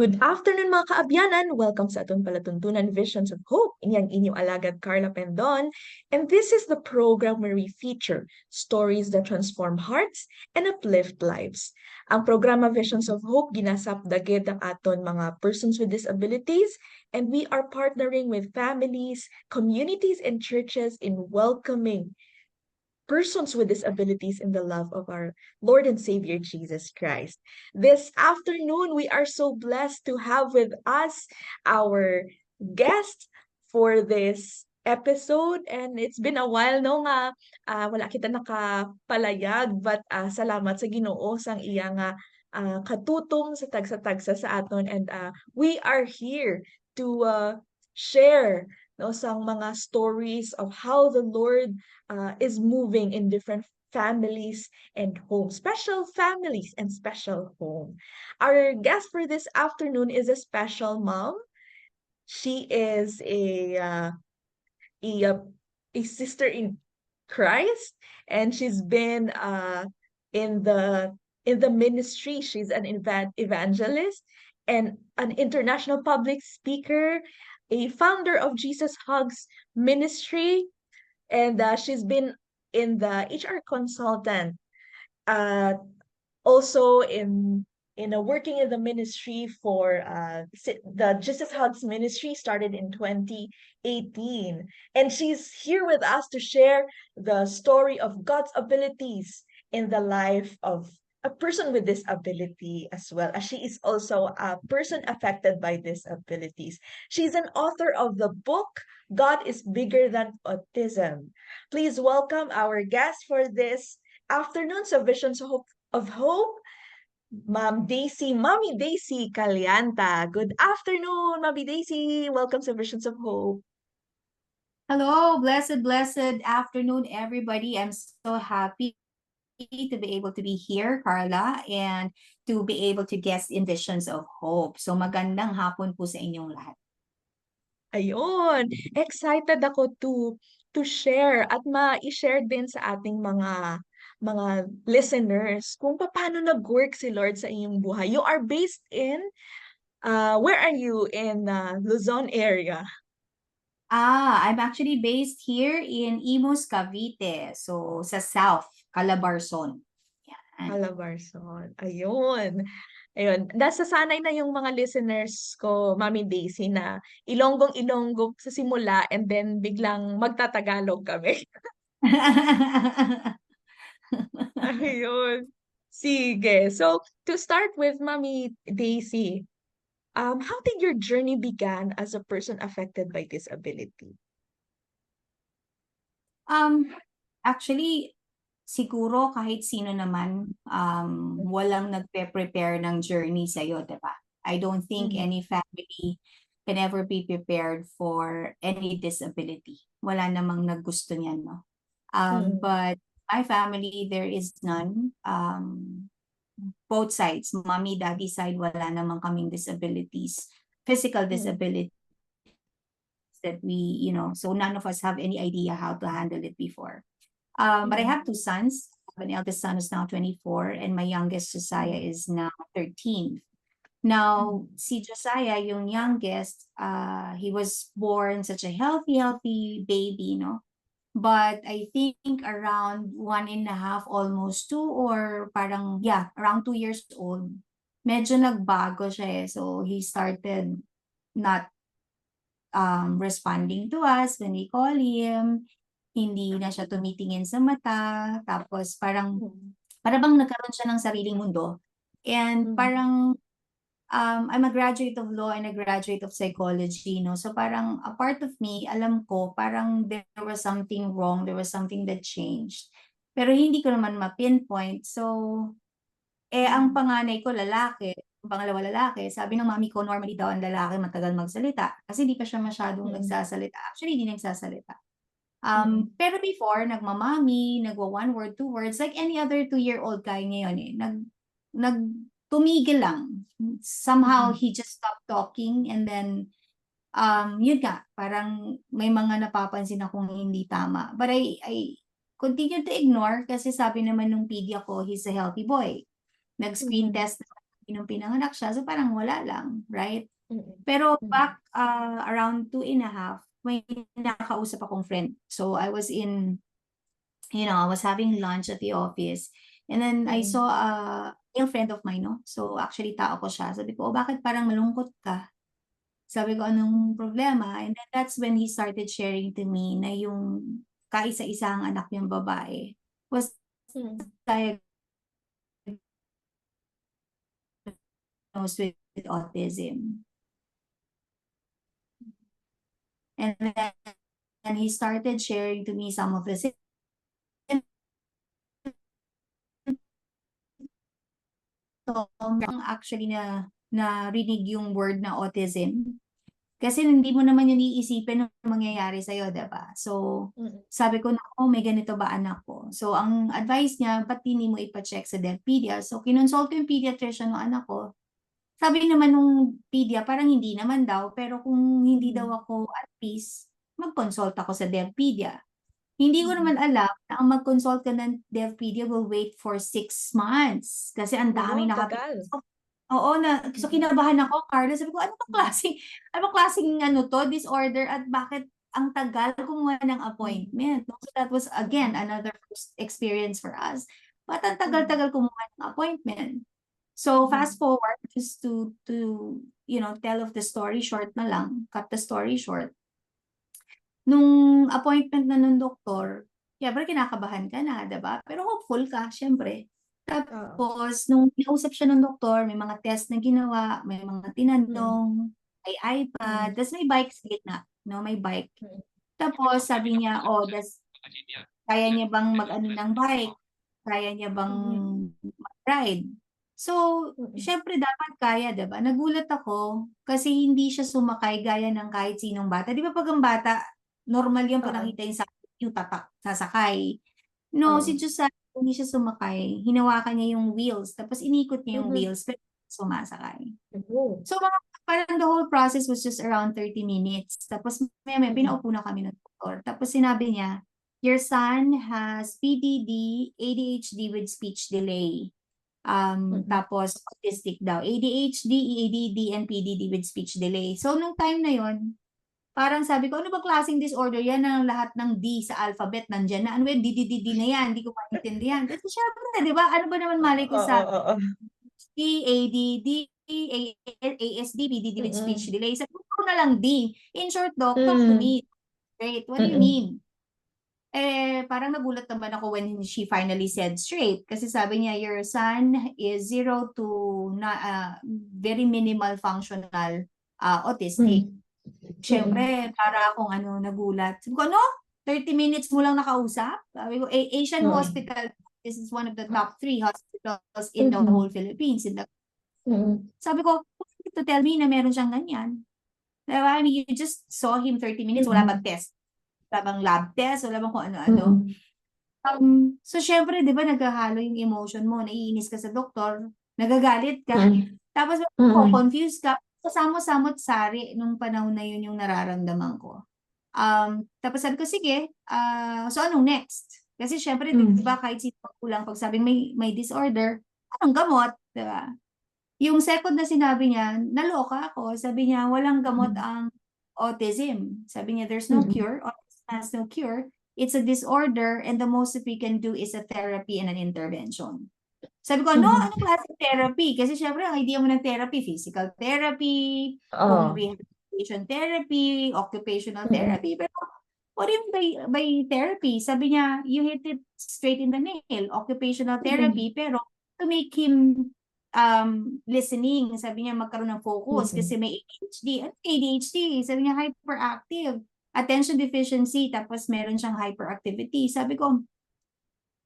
Good afternoon mga kaabyanan! Welcome sa atong palatuntunan Visions of Hope. Inyang inyong alagad Carla Pendon. And this is the program where we feature stories that transform hearts and uplift lives. Ang programa Visions of Hope ginasap dagit ang aton mga persons with disabilities, and we are partnering with families, communities, and churches in welcoming persons with disabilities in the love of our Lord and Savior Jesus Christ. This afternoon, we are so blessed to have with us our guest for this episode, and it's been a while no nga wala kita nakapalayag, but salamat sa Ginoo sang iya nga katutong sa tagsa-tagsa sa aton, and we are here to share no sang mga stories of how the Lord is moving in different families and homes, special families and special home. Our guest for this afternoon is a special mom. She is a, uh, a sister in Christ, and she's been in the in the ministry. She's an evangelist and an international public speaker, a founder of Jesus Hugs Ministry, and she's been in the HR consultant, uh, also working in the ministry for the Jesus Hugs ministry started in 2018, and she's here with us to share the story of God's abilities in the life of a person with disability, as well as she is also a person affected by disabilities. She's an author of the book God is Bigger Than Autism. Please welcome our guest for this afternoon sa Visions of Hope, Ma'am Daisy, Mommy Daisy Calianta. Good afternoon, Mommy Daisy. Welcome to Visions of Hope. Hello, blessed afternoon, everybody. I'm so happy to be able to be here, Carla, and to be able to guest in Visions of Hope. So magandang hapon po sa inyong lahat. Ayun, excited ako to share at ma-share din sa ating mga listeners kung paano nag-work si Lord sa inyong buhay. You are based in where are you in Luzon area? I'm actually based here in Imus, Cavite. So sa South, Calabarzon. Yan. Calabarzon. Ayun. Ayun, nasasanay na yung mga listeners ko, Mami Daisy, na Ilonggong-Ilonggo sa simula and then biglang magtatagalog kami. Ayun. Sige. So, to start with, Mami Daisy, how did your journey began as a person affected by disability? Um, Actually, siguro kahit sino naman, walang nagpe-prepare ng journey sa'yo, di ba? I don't think Mhm. any family can ever be prepared for any disability. Wala namang naggusto niyan, no? Mm. But my family, there is none. Both sides, mommy, daddy side, wala namang kaming disabilities, physical Mm. disability that so none of us have any idea how to handle it before. But I have Mm. two sons. I have an eldest son who's now 24, and my youngest, Josiah, Mm. is now 13. Mm. Now, si Josiah, yung youngest, he was born such a healthy baby, no? But I think around 1.5, almost 2, or parang, yeah, around 2 years old, medyo nagbago siya eh. So he started not responding to us when we call him. Hindi na siya tumitingin sa mata. Tapos parang, Mm. para bang nagkaroon siya ng sariling mundo. And Mm. parang, I'm a graduate of law and a graduate of psychology, no? So parang a part of me, alam ko, parang there was something wrong, there was something that changed. Pero hindi ko naman ma-pinpoint. So, ang Mm. panganay ko lalaki, ang pangalawa lalaki, sabi ng mami ko, normally daw ang lalaki matagal magsalita kasi hindi pa siya masyadong Mm. nagsasalita. Actually, hindi nagsasalita. Mm. Pero before, nagmamami, nagwa one word, two words, like any other 2-year-old guy ngayon eh. Tumigil lang. Somehow, Mm. he just stopped talking, and then, yun nga, parang may mga napapansin akong hindi tama. But I continue to ignore kasi sabi naman nung pedia ko, he's a healthy boy. Nag-screen Mm. test nung pinanganak siya, so parang wala lang, right? Mm. Pero Mm. back around 2.5, may nakausap akong friend. So I was I was having lunch at the office. And then I Mm. saw a friend of mine, no? So actually tao ko siya. Sabi ko, oh, bakit parang malungkot ka? Sabi ko, anong problema? And then that's when he started sharing to me na yung kaisa-isang anak niyang babae was Mm. diagnosed with autism. And then he started sharing to me some of the symptoms actually na narinig yung word na autism. Kasi hindi mo naman yun iisipin na mangyayari sa'yo, diba? So, Mm. sabi ko, naku, may ganito ba anak ko? So, ang advice niya, ba't hindi mo ipa-check sa DepPedia? So, kinonsult ko yung pediatrician ng anak ko. Sabi naman nung pedia, parang hindi naman daw, pero kung hindi daw ako at peace, mag-consult ako sa DepPedia. Hindi ko naman alam na ang mag-consult ka ng DepPedia will wait for 6 months. Kasi ang Aba, daming tagal. Oo, so Mm. kinabahan ako, Carla. Sabi ko, ano bang klaseng disorder at bakit ang tagal kumuha ng appointment? No? So that was again another first experience for us. But ang tagal-tagal kumuha ng appointment. So fast forward, just to tell of the story short na lang, cut the story short. Nung appointment na nung doktor, siyempre kinakabahan ka na, 'di ba? Pero hopeful ka, siyempre. Oo. Tapos nung kinausap siya ng doktor, may mga test na ginawa, may mga Mm. tinanong, may iPad, Mm. tas may bike sa gitna, no, may bike. Mm. Tapos sabi niya, "Oh, kaya niya bang mag-ano ng bike? Kaya niya bang Mm. mag-ride?" So, Mm. siyempre dapat kaya, 'di ba? Nagulat ako kasi hindi siya sumakay gaya ng kahit sinong bata. 'Di ba 'pag ang bata, normal 'yun 'pag Oo. nakita yung sasakay. No, Oo. si Josiah hindi siya sumakay, hinawakan niya yung wheels tapos inikot niya yung Mhm. wheels pero sumasakay. Oh. So parang the whole process was just around 30 minutes. Tapos maya-maya Mm. pinaupo na kami ng doktor. Tapos sinabi niya, "Your son has PDD, ADHD with speech delay." Mm. Tapos autistic daw. ADHD, EADD, and PDD with speech delay. So nung time na yon, parang sabi ko, ano ba klaseng disorder yan na lahat ng D sa alphabet nandiyan na? Ano ba, D, D, D, D na yan? Hindi ko maintindihan. Kasi syempre, di ba? Ano ba naman malay ko Oo, sa oo. D, ADD, ASD, PDD with speech Mm. delay? Sabi ko na lang D. In short, doc, talk to Mm. me. Great. What do you Mm. mean? Parang nagulat naman ako when she finally said straight. Kasi sabi niya, your son is 0 to very minimal functional autistic. Mm. Mm. Siyempre, para akong nagulat. Sabi ko, ano? 30 minutes mo lang nakausap? Sabi ko, Asian Mm. Hospital, this is one of the top 3 hospitals in the whole Mhm. Philippines. Mm. Sabi ko, to tell me na meron siyang ganyan. Diba? I mean, you just saw him 30 minutes, wala bang Mm. test? Wala bang lab test? Wala bang kung ano-ano? Mm. So syempre, di ba, naghahalo yung emotion mo, naiinis ka sa doktor, nagagalit ka, Mm. tapos Mm. confused ka, kasama-samot sari nung panahon na yun yung nararamdaman ko. Tapos sabi ko, sige, so anong next? Kasi syempre, di ba, Mm. kahit sino kulang pag sabing may disorder, anong gamot? Di ba? Yung second na sinabi niya, naloka ako. Sabi niya, walang gamot Mm. ang autism. Sabi niya, there's no Mm. cure. Autism has no cure. It's a disorder and the most that we can do is a therapy and an intervention. Sabi ko, ano? Mhm. Anong klaseng therapy? Kasi syempre, ang idea mo ng therapy, physical therapy, home Oo. rehabilitation therapy, occupational Mm. therapy. Pero what do you mean by therapy? Sabi niya, you hit it straight in the nail. Occupational therapy, Mm. pero to make him listening. Sabi niya, magkaroon ng focus kasi Mm. may ADHD. Ano ADHD? Sabi niya, hyperactive. Attention deficiency, tapos meron siyang hyperactivity. Sabi ko,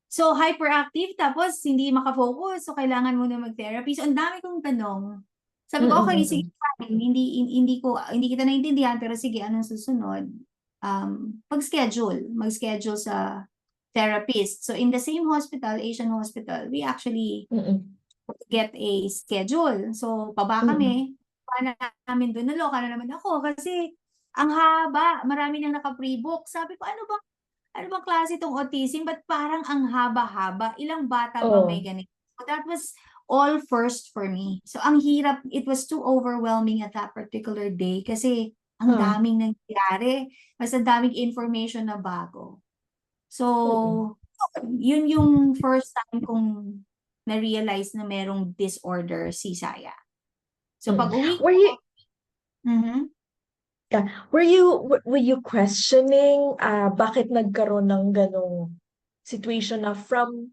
so hyperactive, tapos hindi makafocus, so kailangan mo na mag-therapy. So ang dami kong tanong. Sabi ko, okay, sige, Mm. fine. Hindi kita naintindihan, pero sige, anong susunod? Mag-schedule sa therapist. So in the same hospital, Asian Hospital, we actually Mm. get a schedule. So, paba Mm. kami. Paba namin doon. Naloka na naman ako kasi ang haba. Marami nang naka-pre-book. Sabi ko, ano bang klase itong autism? Ba't parang ang haba-haba? Ilang bata ba may Oh. ganito? So, that was all first for me. So ang hirap, it was too overwhelming at that particular day kasi ang Ah, daming nangyari. Mas ang daming information na bago. mm, So, yun yung first time kong na-realize na merong disorder si Saya. So mm. pag-uwi Were ko, you mhm. were you questioning bakit nagkaroon ng ganong situation na from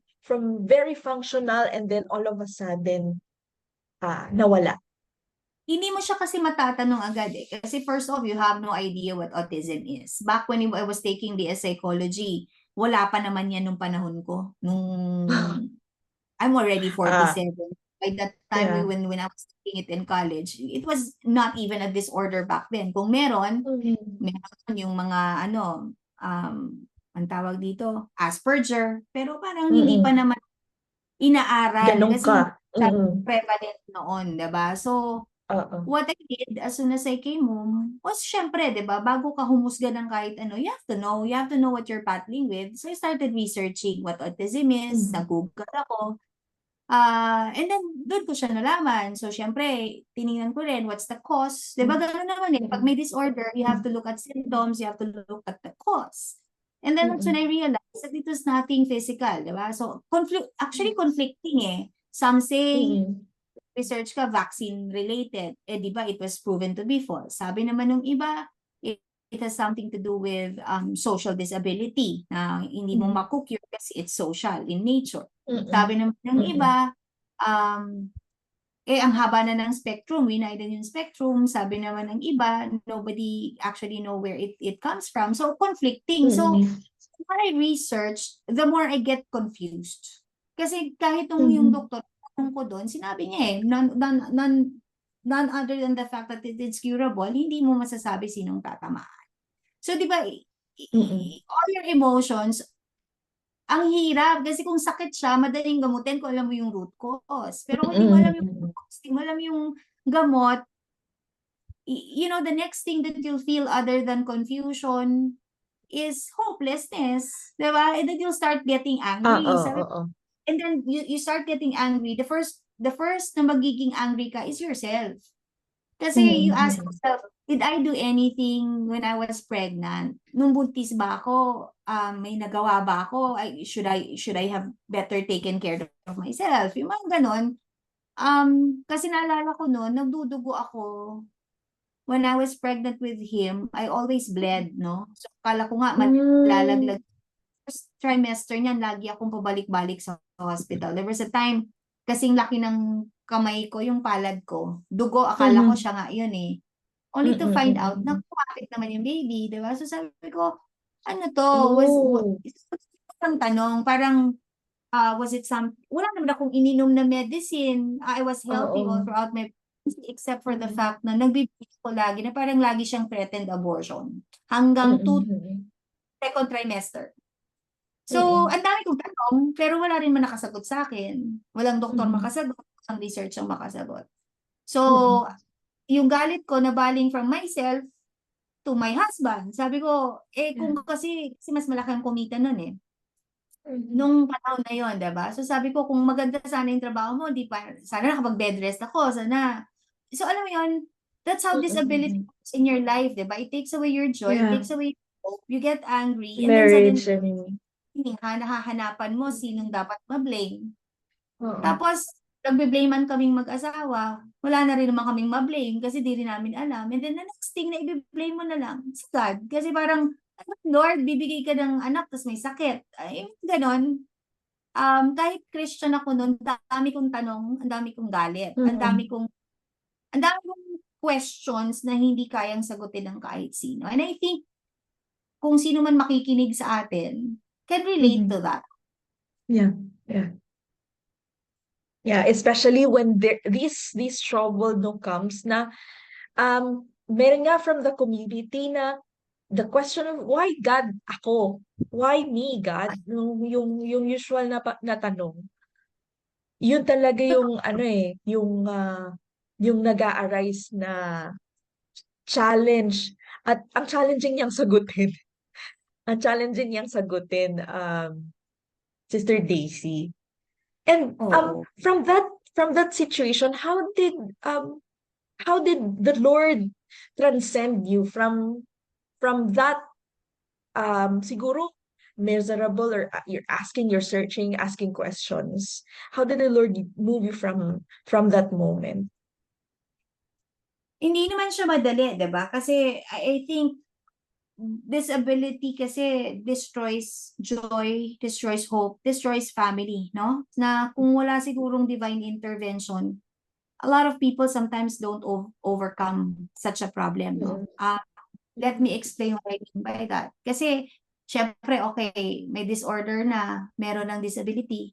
very functional and then all of a sudden nawala? Hindi mo siya kasi matatanong agad eh. Kasi first off, you have no idea what autism is. Back when I was taking BS Psychology, wala pa naman yan nung panahon ko. Nung I'm already Ah, 47. By that time, yeah. when I was taking it in college, it was not even a disorder back then. Kung meron, Mhm. meron yung mga ano, ang tawag dito, Asperger. Pero parang hindi pa Mm. naman inaaral Ganun kasi ka. hindi Mm. prevalent noon, 'di ba? So, Oo. what I did as soon as I came home was syempre, 'di ba, bago ka humusga ng kahit ano, you have to know what you're battling with. So I started researching what autism is, Mhm. nag-Google ako, and then doon ko siya nalaman. So syempre, tiningnan ko rin what's the cause. 'Di ba Mm. gano'n naman eh, 'pag may disorder, you have to look at symptoms, you have to look at the cause. And then that's when I Mm. realized that it was nothing physical, 'di ba? So actually conflicting eh. Some say Mm. research ka vaccine related. Eh, di ba, it was proven to be false. Sabi naman ng iba, it has something to do with social disability na hindi mo Mm. maku-cure kasi it's social in nature. Mm. Sabi naman ng Mm. iba, um, ang haba na ng spectrum, winaiden yung spectrum. Sabi naman ng iba, nobody actually know where it comes from. So, conflicting. So, Mm. the more I research, the more I get confused. Kasi kahit yung Mhm. doktor, tanong ko doon, sinabi niya none other than the fact that it is curable, hindi mo masasabi sinong tatamaan. So, di ba, Mm. all your emotions, ang hirap kasi kung sakit siya, madaling gamutin kung alam mo yung root cause. Pero kung hindi mo alam yung root Mm. cause, hindi mo alam yung gamot, the next thing that you'll feel other than confusion is hopelessness, 'di ba? And then you'll start getting angry. Oo, Sabi, oo. and then you start getting angry. The first na magiging angry ka is yourself. Kasi you Mm. ask Mm. yourself, did I do anything when I was pregnant? Nung buntis ba ako, may nagawa ba ako? Should I have better taken care of myself? Yung mga ganon. Kasi naalala ko noon, nagdudugo ako when I was pregnant with him. I always bled, no? So, akala ko nga Hmm. malalaglag. First trimester niyan, lagi akong pabalik-balik sa hospital. There was a time, kasing laki ng kamay ko, yung palad ko. Dugo, akala ko Mhm. siya nga yun eh. Only to Mm. find out na Mm. kumapit naman yung baby, di ba? So sabi ko, ano to? Oh. Isang tanong, parang, was it wala naman akong ininom na medicine. I was healthy all Oo. throughout my pregnancy except for the Mm. fact na nagbibigay ko lagi na parang lagi siyang threatened abortion. Hanggang Mm. second trimester. So, Mm. ang dami kong tanong, pero wala rin man nakasagot sa akin. Walang doktor Mhm. makasagot, walang research ang makasagot. So, Mm. yung galit ko na baling from myself to my husband. Sabi ko, Yeah. kung kasi mas malaki ang kumita nun eh. Mhm. Nung panahon na yon, 'di ba? So sabi ko, kung maganda sana yung trabaho mo, di pa, sana nakapag-bed rest ako, sana. So alam mo yon, that's how Mm. disability Mm. works in your life, 'di ba? It takes away your joy, it Yeah. takes away your hope, you get angry, and then Marriage, suddenly, I mean. nahahanapan mo sinong dapat ma-blame. Oo. Tapos, nagbe-blamean kaming mag-asawa, wala na rin naman kaming ma-blame kasi di rin namin alam. And then the next thing na i-blame mo na lang is God. Kasi parang, Lord, bibigay ka ng anak tapos may sakit. Ay, ganon. Kahit Christian ako noon, dami kong tanong, ang dami kong galit, Mm. ang dami kong questions na hindi kayang sagutin ng kahit sino. And I think, kung sino man makikinig sa atin, can relate to Mhm. that. Yeah. Yeah. Yeah, especially when these trouble no comes na meron nga from the community na the question of why God ako? Why me, God? Yung usual na tanong. Yun talaga yung ano yung nag-a-arise na challenge at ang challenging niyang sagutin. Ang challenging niyang sagutin Sister Daisy. And Oo. from that from that situation, how did the Lord transcend you from that siguro miserable, or you're asking, you're searching, asking questions. How did the Lord move you from that moment? Hindi naman siya madali, 'di ba? Kasi I think disability kasi destroys joy, destroys hope, destroys family, no? Na kung wala sigurong divine intervention, a lot of people sometimes don't overcome such a problem, no? Mm, Let me mm, explain what I mean by that. Kasi, syempre, okay, may disorder na, meron ng disability.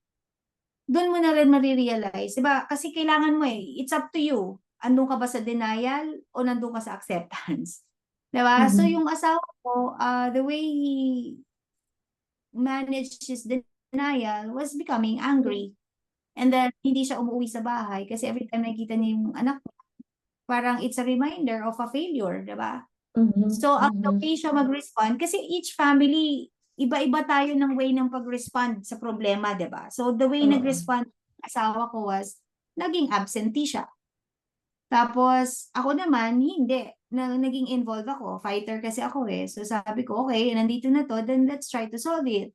Doon mo na rin marirealize, di ba? Kasi kailangan mo it's up to you. Andun ka ba sa denial o nandun ka sa acceptance? Di ba? So, mm, yung asawa ko, the way he managed his denial was becoming angry. And then, hindi siya umuwi sa bahay kasi every time nakikita niya yung anak niya, parang it's a reminder of a failure, di ba? mm, So, ang the mm, way siya mag-respond, kasi each family, iba-iba tayo ng way ng pag-respond sa problema, di ba? So, the way oo, nag-respond ng asawa ko was, naging absentee siya. Tapos, ako naman, hindi. Naging involved ako. Fighter kasi ako eh. So, sabi ko, okay, nandito na to, then let's try to solve it.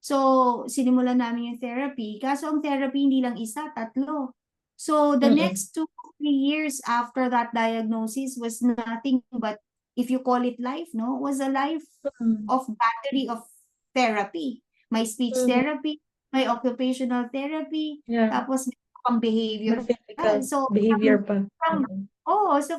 So, sinimulan namin yung therapy. Kaso, ang therapy hindi lang isa, tatlo. So, the mm, next 2 3 years after that diagnosis was nothing but, if you call it life, no, was a life mm, of battery of therapy. May speech mm, therapy, may occupational therapy, yeah, tapos may pang may behavioral. physical So, behavior pa. Mm,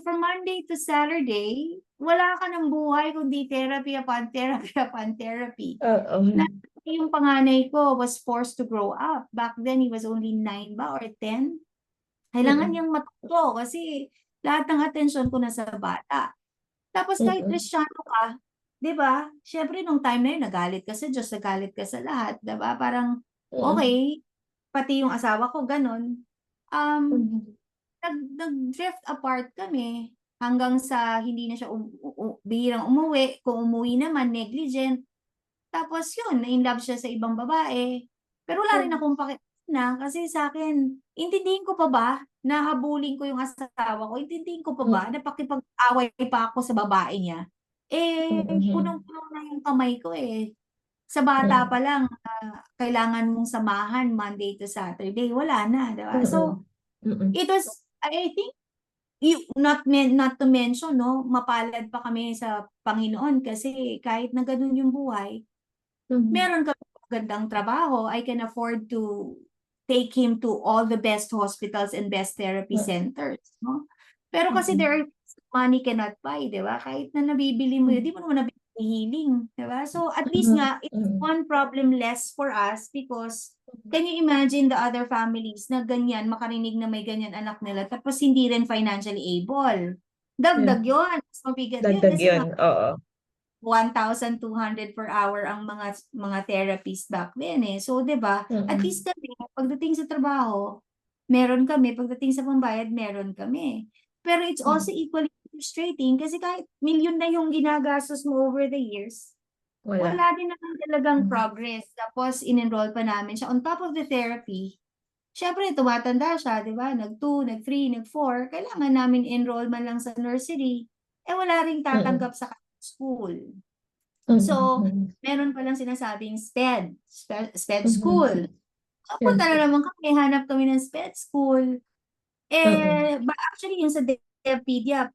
from Monday to Saturday, wala ka ng buhay kundi therapy upon therapy upon therapy. oo, Na yung panganay ko was forced to grow up. Back then, he was only 9 ba or 10. Kailangan mm, niyang matuto kasi lahat ng atensyon ko nasa bata. Tapos kahit mm, Kristiyano ka, 'di ba? Siyempre nung time na yun nagalit ka sa Diyos, nagalit ka sa lahat, 'di ba? Parang mm, okay, pati yung asawa ko gano'n. Um, mm, nag-drift apart kami hanggang sa hindi na siya bihirang umuwi, kung umuwi naman negligent. Tapos yun, na-inlove siya sa ibang babae. Pero wala rin mm, akong na kasi sa akin, intindihin ko pa ba na habulin ko yung asawa ko? Intindihin ko pa ba mm, na pakipag-away pa ako sa babae niya? mm, Punong-puno na yung kamay ko eh. Sa bata pa mm, lang, kailangan mong samahan Monday to Saturday. Wala na, di ba? So, mm, mm, it was, I think, not to mention, no, mapalad pa kami sa Panginoon kasi kahit na ganun yung buhay, mm, meron kami magandang trabaho, I can afford to take him to all the best hospitals and best therapy centers, no? Pero kasi there mm, are money cannot buy, 'di ba? Kahit na nabibili mo yun, di mo naman nabibili healing, 'di ba? So at least mm, nga, it's mm, one problem less for us because can you imagine the other families na ganyan, makarinig na may ganyan anak nila tapos hindi rin financially able? yeah, Dagdag yun, mas mabigat yun dagdag kasi yun, oo, 1,200 per hour ang mga therapists back then eh. So, 'di ba? At least mm, kami pagdating sa trabaho, meron kami, pagdating sa pambayad, meron kami. Pero it's also mm, equally frustrating kasi kahit milyon na yung ginagastos mo over the years, wala, wala din naman talagang mm, progress. Tapos in-enroll pa namin siya on top of the therapy. Siyempre tumatanda siya, 'di ba? Nag-2, nag-3, nag-4, kailangan namin enroll man lang sa nursery. Eh wala ring mm, tatanggap sa school. mm, So, mm, meron palang sinasabing SPED mm, school. So, yeah, punta na naman kami, hanap kami ng SPED school. mm, Actually, yung sa DepEdia,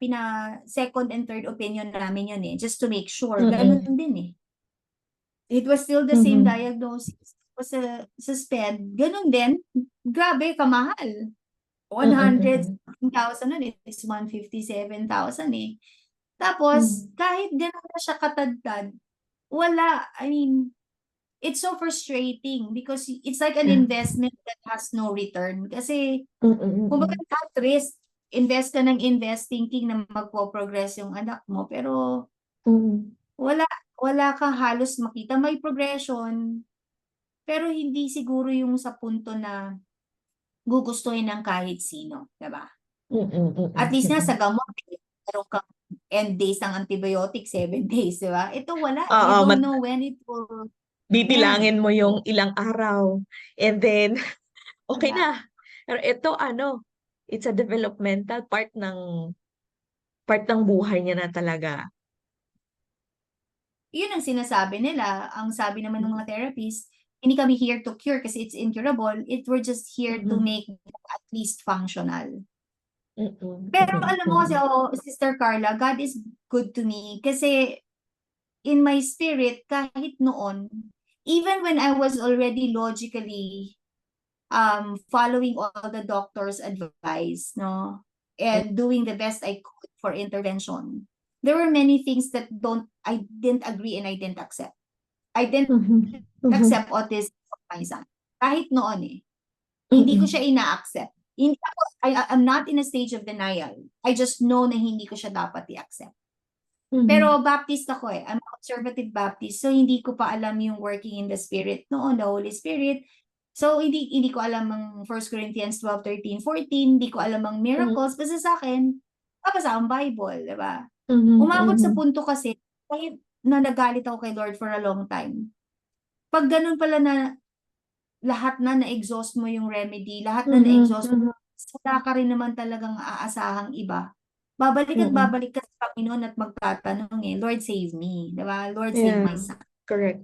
second and third opinion namin yun eh, just to make sure. Ganun mm, din eh. It was still the same mm, diagnosis. Tapos sa SPED, ganun din. Grabe, kamahal. mm, 100,000 nun, it is 157,000 eh. Tapos, mm, kahit gano'n na siya katadtad, wala. I mean, it's so frustrating because it's like an yeah, investment that has no return. Kasi, mm, kumbaga, mm, at risk, invest ka ng invest thinking na magpo-progress yung anak mo, pero mm, wala, wala kang halos makita. May progression, pero hindi siguro yung sa punto na gugustuhin ng kahit sino, 'di ba? mm, At mm, least nga sa mm. gamot, meron kang end days ng antibiotic, 7 days, 'di ba? Ito wala, you Oo, don't know when it will end, bibilangin mo yung ilang araw, and then, 'di okay ba? na. Pero ito it's a developmental part ng buhay niya na talaga. Yun ang sinasabi nila. Ang sabi naman ng mga therapists, hindi kami here to cure kasi it's incurable. We're just here to Mhm. make them at least functional. Mm, Pero mm, alam mo kasi, Sister Carla, God is good to me. Kasi in my spirit, kahit noon, even when I was already logically following all the doctor's advice, no, mm, and doing the best I could for intervention, there were many things that I didn't agree and I didn't accept. I didn't mhm, mhm, accept autism of my son. Kahit noon hindi ko mm, siya ina-accept. Hindi ako, I'm not in a stage of denial. I just know na hindi ko siya dapat i-accept. mhm, Pero Baptist ako I'm a conservative Baptist. So hindi ko pa alam yung working in the Spirit noon, the Holy Spirit. So hindi ko alam ang 1 Corinthians 12, 13, 14. Hindi ko alam ang mhm, miracles. Basta sa akin, babasa ang Bible, di ba? mhm, Umabot sa mhm, punto kasi, kahit na nagalit ako kay Lord for a long time, pag ganun pala na lahat na na-exhaust mo yung remedy, lahat na mhm, na-exhaust mo, mhm, wala ka rin naman talagang aasahang iba. Babalik at mhm. babalik ka sa Panginoon at magtatanong Lord save me, di ba? Lord save Yeah, my son. correct.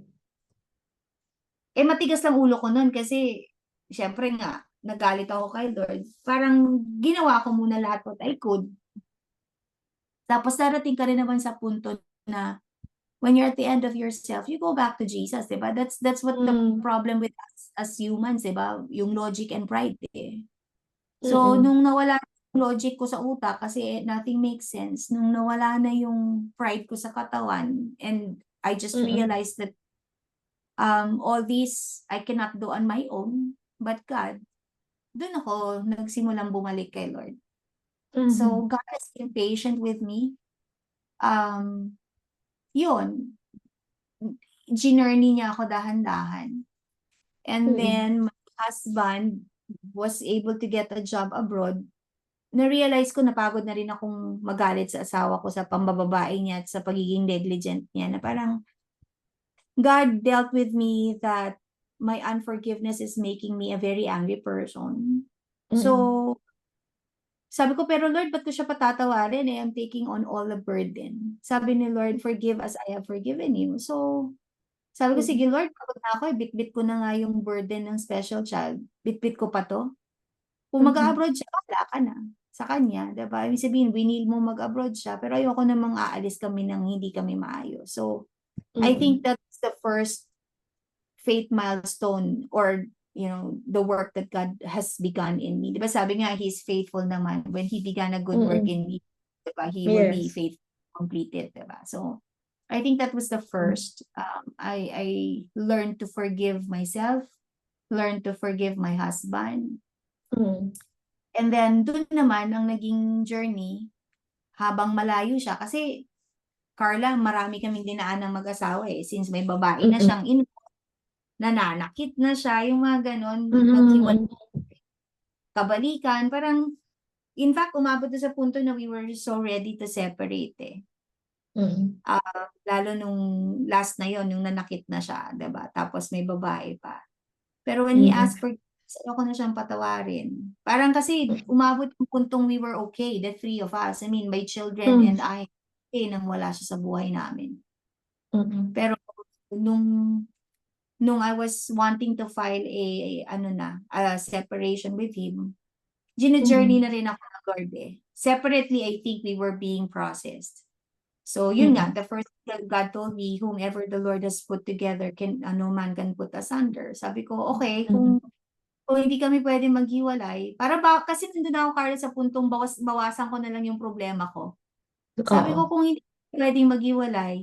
Matigas lang ulo ko nun kasi, syempre nga, nagalit ako kay Lord. Parang ginawa ko muna lahat what I could. Tapos darating ka rin naman sa punto na when you're at the end of yourself, you go back to Jesus, di ba? That's what the Mm, problem with us as humans, di ba? Yung logic and pride So, mm, nung nawala yung logic ko sa utak kasi nothing makes sense, nung nawala na yung pride ko sa katawan, and I just mm, realized that all this I cannot do on my own, but God, dun ako nagsimulang bumalik kay Lord. mhm, So, God has been patient with me. Um, Yun, journey niya ako dahan-dahan. And mm, then, my husband was able to get a job abroad. Na-realize ko napagod na rin akong magalit sa asawa ko sa pambababae niya at sa pagiging negligent niya na parang God dealt with me that my unforgiveness is making me a very angry person. mm, So, sabi ko, pero Lord, ba't ko siya patatawarin? I'm taking on all the burden. Sabi ni Lord, forgive as I have forgiven you. So, sabi ko, mm, sige Lord, pagod na ako, bit-bit ko na nga yung burden ng special child. Bit-bit ko pa to. Kung mhm, mag-abroad siya, wala ka na sa kanya, diba? Ibig sabihin, winil mo mag-abroad siya, pero ayoko namang aalis kami nang hindi kami maayos. So, I think mm, that's the first faith milestone or, the work that God has begun in me. Diba sabi nga, He's faithful naman. When He began a good work mm. in me, diba, He will be Yes. faithful to complete it, diba? So, I think that was the Mm, first. I learned to forgive myself, learned to forgive my husband, mm, and then, dun naman ang naging journey habang malayo siya. Kasi, Carla, marami kaming dinaan ng mag-asawa since may babae na mm, siyang nananakit na siya, yung mga ganon, mhm, maghiwalay, mhm, kabalikan. Parang, in fact, umabot na sa punto na we were so ready to separate mm, Lalo nung last na yon yung nanakit na siya, diba? Tapos may babae pa. Pero when he mm, asked for ayoko na siyang patawarin. Parang kasi umabot yung puntong we were okay, the three of us. I mean, my children mm, and I, okay nang wala siya sa buhay namin. mm, Pero nung nung I was wanting to file a separation with him, journey mhm, na rin ako ng Lord Separately, I think we were being processed. So, yun nga, mm, the first thing that God told me, whomever the Lord has put together, no man can put asunder. Sabi ko, okay, mhm. kung hindi kami pwede maghiwalay, kasi nandun ako, Carla, sa puntong bawasan ko na lang yung problema ko. Sabi ko, Oo. kung hindi pwedeng maghiwalay,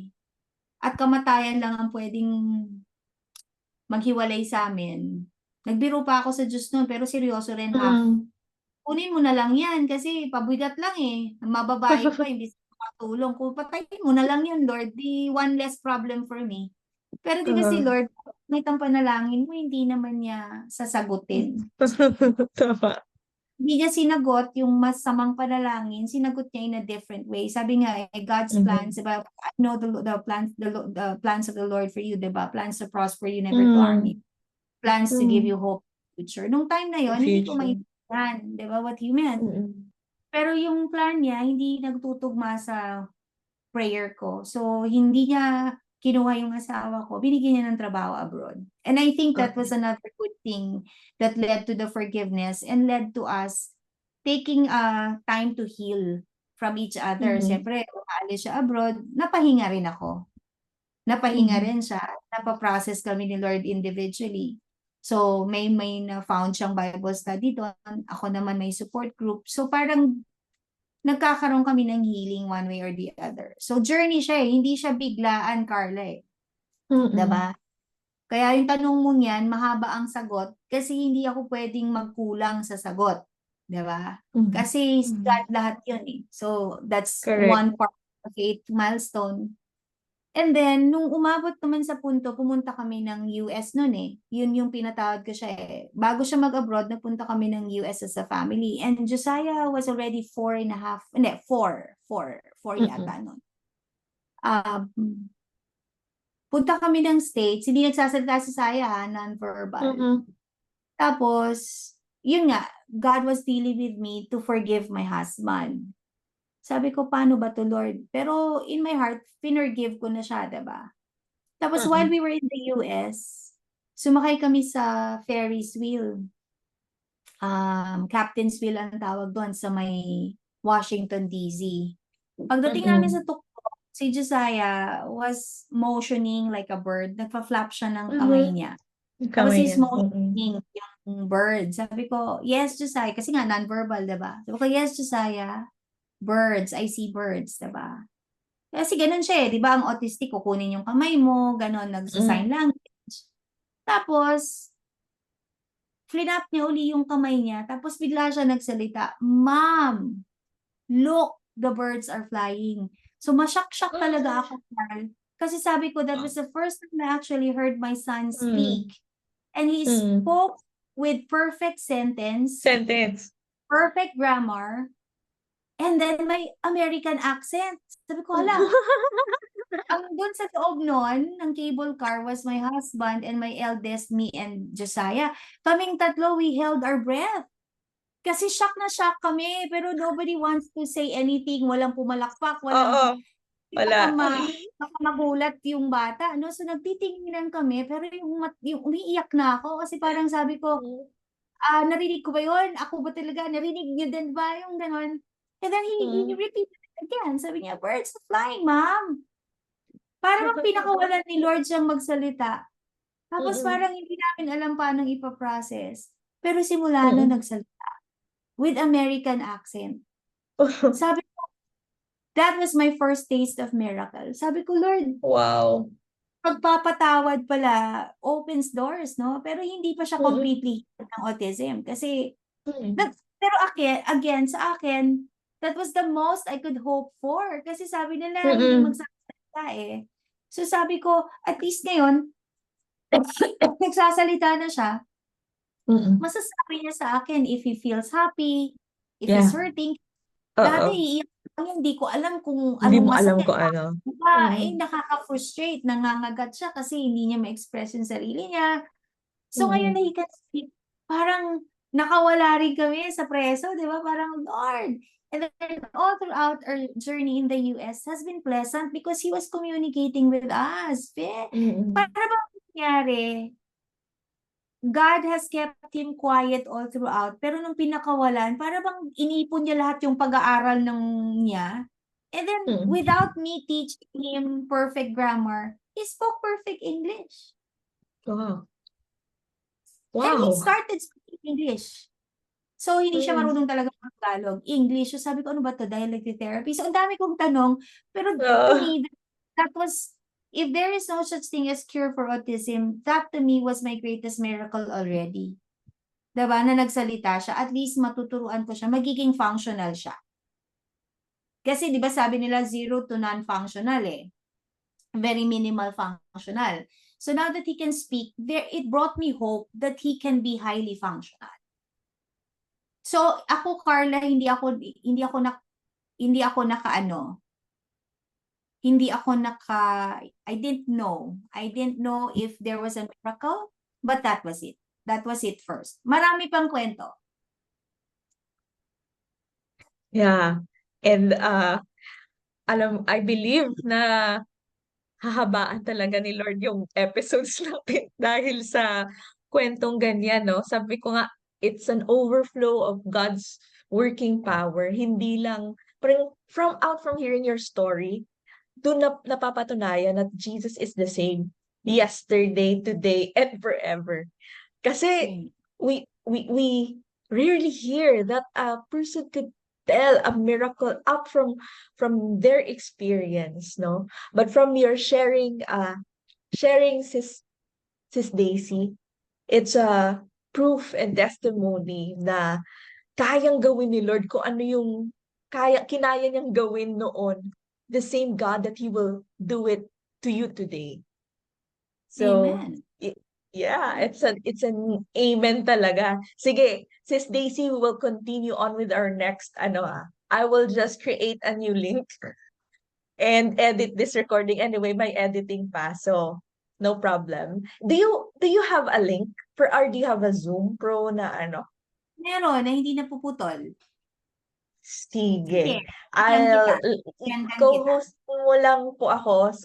at kamatayan lang ang pwedeng maghiwalay sa amin. Nagbiro pa ako sa Diyos noon, pero seryoso rin Mm. kunin mo na lang yan kasi pabigat lang mababae pa, imbis na makatulong. Kung patayin mo na lang yun, Lord, di one less problem for me. Pero di ba si Oo. Lord, may panalangin mo, hindi naman niya sasagutin. Tama. Hindi niya sinagot yung masamang panalangin, sinagot niya in a different way. Sabi nga, God's Mhm. plans, diba? I know the plans, the plans of the Lord for you, diba? Plans to prosper you, never to harm you. Mm. Plans to give Mm. you hope in the future. Nung time na The yon, hindi ko future. yan, di ba, what he meant. Mm-mm. Pero yung plan niya, hindi nagtutugma sa prayer ko. So, hindi niya kinuha yung asawa ko. Binigyan niya ng trabaho abroad. And I think that was Okay. another good thing that led to the forgiveness and led to us taking time to heal from each other. Mm-hmm. Siyempre, umaalis siya abroad, napahinga rin ako. Napahinga Mm-hmm. rin siya. Napaprocess kami ni Lord individually. So, may na-found siyang Bible study doon. Ako naman may support group. So, parang nagkakaroon kami ng healing one way or the other. So, journey siya eh. Hindi siya biglaan, Carla eh. Mm-mm. Diba? Kaya yung tanong mo niyan, mahaba ang sagot kasi hindi ako pwedeng magkulang sa sagot. Diba? Mm-hmm. Kasi Mm-hmm. God lahat yun eh. So, that's Correct. one part of it, milestone. And then, nung umabot naman sa punto, pumunta kami ng US noon eh. Yun yung pinatawad ko siya eh. Bago siya mag-abroad, napunta kami ng US as a family. And Josiah was already 4.5, hindi, 4 Mm-mm. yata noon. Punta kami ng States, hindi nagsasalita si Saya, non-verbal. Mm-mm. Tapos, yun nga, God was dealing with me to forgive my husband. Sabi ko, paano ba to, Lord? Pero in my heart, finorgive ko na siya, diba? Tapos while Mm-mm. we were in the US, sumakay kami sa Ferris wheel. Captain's wheel ang tawag doon sa may Washington, D.C. Pagdating namin sa Mm-mm. tuktok, si Josiah was motioning like a bird. Nagpa-flap siya ng kamay Mm-hmm. niya. Tapos Kamay he's niya. Mm-mm. motioning yung bird. Sabi ko, yes, Josiah. Kasi nga, non-verbal, diba? Sabi ko, yes, Josiah. Birds. I see birds, diba? Kasi ganun siya eh. Diba ang autistic, kukunin yung kamay mo, ganun, nagsasign Mm-mm. language. Tapos, flinap niya uli yung kamay niya. Tapos bigla siya nagsalita, Mom, look, the birds are flying. So masyak-syak talaga ako, Carl. Kasi sabi ko, that was the first time I actually heard my son Mm-mm. speak. And he Mm-mm. spoke with perfect sentence, Sentence. perfect grammar, and then may American accent. Sabi ko, hala, ang doon sa loob nun, ng cable car was my husband and my eldest, me and Josiah. Kaming tatlo, we held our breath. Kasi shock na shock kami, pero nobody wants to say anything. Walang pumalakpak, walang, Oo. Wala. baka, baka magulat yung bata. No? So nagtitinginan kami, pero yung umiiyak na ako kasi parang sabi ko, narinig ko ba yun? Ako ba talaga? Narinig niyo din ba yung ganon? And then he Mm. repeated it again. Sabi niya, birds are flying, ma'am. Parang pinakawalan ni Lord siyang magsalita. Tapos Mm-mm. parang hindi namin alam paano ipaprocess. Pero simula no Mm-mm. nagsalita with American accent. Sabi ko, that was my first taste of miracle. Sabi ko, Lord, Wow. pagpapatawad pala opens doors, no? Pero hindi pa siya Mm-mm. completely healed ng autism. Kasi, Mm-mm. pero again, sa akin, that was the most I could hope for. Kasi sabi nila, hindi Mm-mm. magsasalita eh. So sabi ko, at least ngayon, nagsasalita na siya, Mm-mm. masasabi niya sa akin if he feels happy, if he's Yeah. hurting. Dati, Oo. iiyak ako, hindi ko alam kung Hindi anong mo alam masakit. kung ano. Diba? Mm-mm. Nakaka-frustrate, nangangagat siya kasi hindi niya ma-express yung sarili niya. So ngayon na Mm-mm. he can speak, parang nakawala rin kami sa preso, di ba? Parang, Lord. And then all throughout our journey in the US has been pleasant because he was communicating with us. Mm-mm. Para bang nangyari? God has kept him quiet all throughout. Pero nung pinakawalan, para bang inipon niya lahat yung pag-aaral niya. And then, Mm-mm. without me teaching him perfect grammar, he spoke perfect English. Wow. And he Wow. started speaking English. So, hindi siya Mm. marunong talaga ng Tagalog. English. So, sabi ko, ano ba to? Dialect therapy. So, ang dami kong tanong. Pero to Oo. me, that was, if there is no such thing as cure for autism, that to me was my greatest miracle already. Diba? Na nagsalita siya. At least matuturuan ko siya. Magiging functional siya. Kasi, di ba sabi nila, 0 to non-functional eh. Very minimal functional. So, now that he can speak, it brought me hope that he can be highly functional. So, ako, Carla, hindi ako I didn't know. I didn't know if there was a miracle, but that was it. That was it first. Marami pang kwento. Yeah. And I believe na hahabaan talaga ni Lord yung episodes natin dahil sa kwentong ganyan, no? Sabi ko nga, it's an overflow of God's working power. Hindi lang, parang from hearing your story, doon na napapatunayan that Jesus is the same yesterday, today, and forever. Kasi Mm. we rarely hear that a person could tell a miracle up from their experience, no? But from your sharing, sis Daisy, it's a proof and testimony na kayang gawin ni Lord kung ano yung kinaya niyang gawin noon, the same God that He will do it to you today. So, Amen. yeah, it's an amen talaga. Sige, Sis Daisy, we will continue on with our next I will just create a new link and edit this recording anyway by editing pa. So, no problem. Do you have a link for or do you have a Zoom Pro na Meron na hindi napuputol. Sige, Sige. bigyan kita. I'll Sendan kita. co-host mo lang po ako.